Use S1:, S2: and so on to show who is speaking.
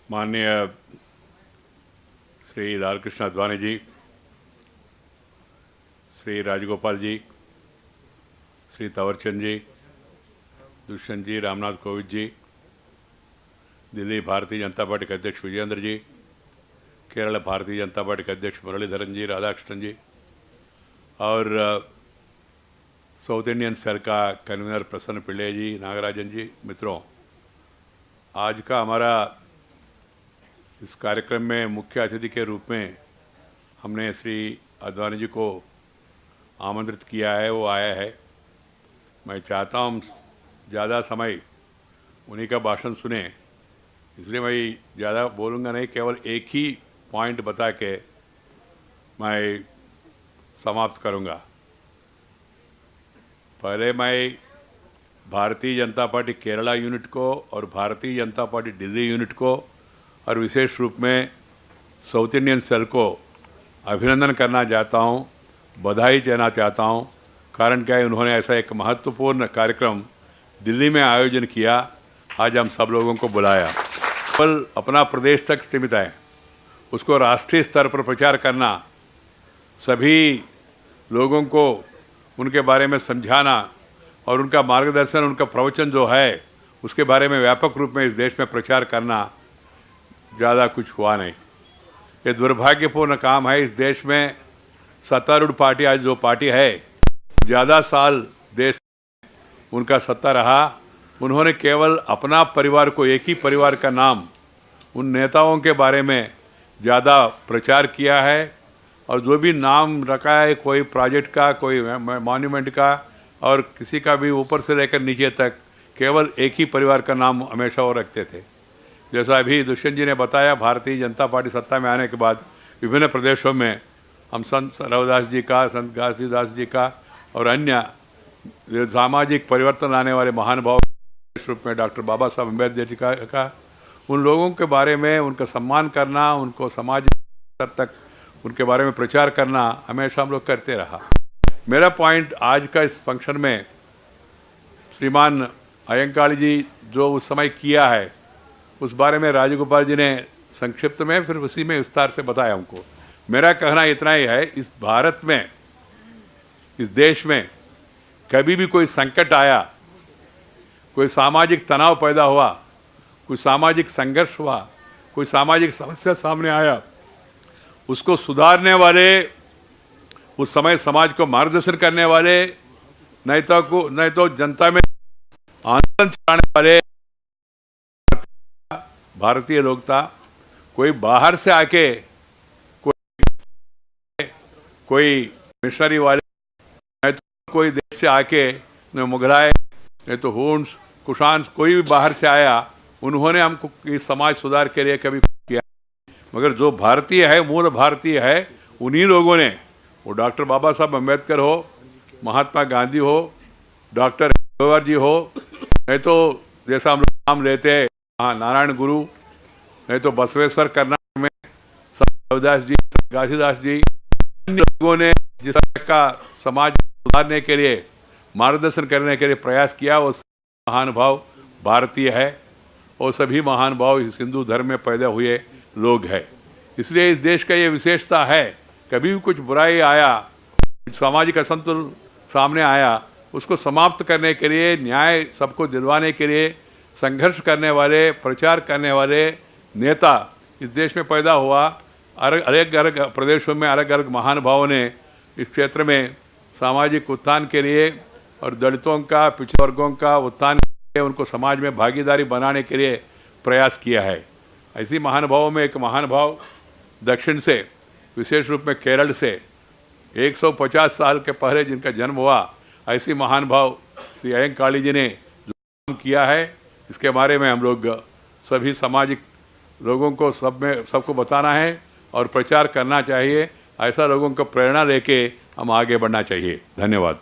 S1: माननीय श्री लालकृष्ण आडवाणी जी, श्री राजगोपाल जी, श्री तंवरचंद जी, दुष्यंत जी, रामनाथ कोविंद जी, दिल्ली भारतीय जनता पार्टी के अध्यक्ष विजयेंद्र जी, केरल भारतीय जनता पार्टी के अध्यक्ष मुरलीधरन जी, राधाकृष्णन जी और साउथ इंडियन सेल का कन्वीनर प्रसन्न पिल्ले जी, नागराजन जी, मित्रों, आज का हमारा इस कार्यक्रम में मुख्य अतिथि के रूप में हमने श्री आडवाणी जी को आमंत्रित किया है, वो आया है। मैं चाहता हूँ ज़्यादा समय उन्हीं का भाषण सुने, इसलिए मैं ज़्यादा बोलूँगा नहीं, केवल एक ही पॉइंट बता के मैं समाप्त करूँगा। पहले मैं भारतीय जनता पार्टी केरला यूनिट को और भारतीय जनता पार्टी दिल्ली यूनिट को और विशेष रूप में साउथ इंडियन सेल को अभिनंदन करना चाहता हूं, बधाई देना चाहता हूं। कारण क्या है, उन्होंने ऐसा एक महत्वपूर्ण कार्यक्रम दिल्ली में आयोजन किया। आज हम सब लोगों को बुलाया, केवल अपना प्रदेश तक सीमित है, उसको राष्ट्रीय स्तर पर प्रचार करना, सभी लोगों को उनके बारे में समझाना और उनका मार्गदर्शन, उनका प्रवचन जो है उसके बारे में व्यापक रूप में इस देश में प्रचार करना, ज़्यादा कुछ हुआ नहीं। ये दुर्भाग्यपूर्ण काम है। इस देश में सत्तारूढ़ पार्टी, आज जो पार्टी है, ज़्यादा साल देश में उनका सत्ता रहा, उन्होंने केवल अपना परिवार को, एक ही परिवार का नाम, उन नेताओं के बारे में ज़्यादा प्रचार किया है और जो भी नाम रखा है, कोई प्रोजेक्ट का, कोई मॉन्यूमेंट का और किसी का भी, ऊपर से लेकर नीचे तक केवल एक ही परिवार का नाम हमेशा वो रखते थे। जैसा अभी दुष्यंत जी ने बताया, भारतीय जनता पार्टी सत्ता में आने के बाद विभिन्न प्रदेशों में हम संत रविदास जी का, संत घासीदास जी का और अन्य सामाजिक परिवर्तन लाने वाले महानुभाव रूप में डॉक्टर बाबा साहब अम्बेडकर जी का उन लोगों के बारे में उनका सम्मान करना, उनको समाज स्तर तक उनके बारे में प्रचार करना हमेशा हम लोग करते रहा। मेरा पॉइंट आज का इस फंक्शन में श्रीमान अयंकाली जी जो उस समय किया है, उस बारे में राजगोपाल जी ने संक्षिप्त में, फिर उसी में विस्तार से बताया हमको। मेरा कहना इतना ही है, इस भारत में, इस देश में कभी भी कोई संकट आया, कोई सामाजिक तनाव पैदा हुआ, कोई सामाजिक संघर्ष हुआ, कोई सामाजिक समस्या सामने आया, उसको सुधारने वाले, उस समय समाज को मार्गदर्शन करने वाले, नहीं तो जनता में आंदोलन चलाने वाले भारतीय लोग था। कोई बाहर से आके, कोई मिशनरी वाले, नहीं तो कोई देश से आके, न मुगलाए, नहीं तो हुन्स, कुशान्स, कोई भी बाहर से आया, उन्होंने हमको इस समाज सुधार के लिए कभी किया। मगर जो भारतीय है, मूल भारतीय है, उन्हीं लोगों ने, वो डॉक्टर बाबा साहब अम्बेडकर हो, महात्मा गांधी हो, डॉक्टर जवाहर जी हो, नहीं तो जैसा हम लोग नाम लेते हैं नारायण गुरु, नहीं तो बसवेश्वर, कर्नाटक में रविदास जी, घासीदास जी, अन्य लोगों ने जिस तरह का समाज सुधारने के लिए, मार्गदर्शन करने के लिए प्रयास किया, वो महानुभाव भारतीय है। और सभी महानुभाव इस हिंदू धर्म में पैदा हुए लोग हैं। इसलिए इस देश का ये विशेषता है, कभी भी कुछ बुराई आया, सामाजिक असंतुलन सामने आया, उसको समाप्त करने के लिए, न्याय सबको दिलवाने के लिए संघर्ष करने वाले, प्रचार करने वाले नेता इस देश में पैदा हुआ। अलग अलग प्रदेशों में अलग अलग महानुभावों ने इस क्षेत्र में सामाजिक उत्थान के लिए और दलितों का, पिछड़े वर्गों का उत्थान के लिए, उनको समाज में भागीदारी बनाने के लिए प्रयास किया है। ऐसी महानुभावों में एक महानुभाव दक्षिण से, विशेष रूप में केरल से 150 साल के पहले जिनका जन्म हुआ, ऐसी महानुभाव श्री अयंकाली जी ने जो काम किया है, इसके बारे में हम लोग सभी सामाजिक लोगों को सबको बताना है और प्रचार करना चाहिए। ऐसा लोगों को प्रेरणा लेके हम आगे बढ़ना चाहिए। धन्यवाद।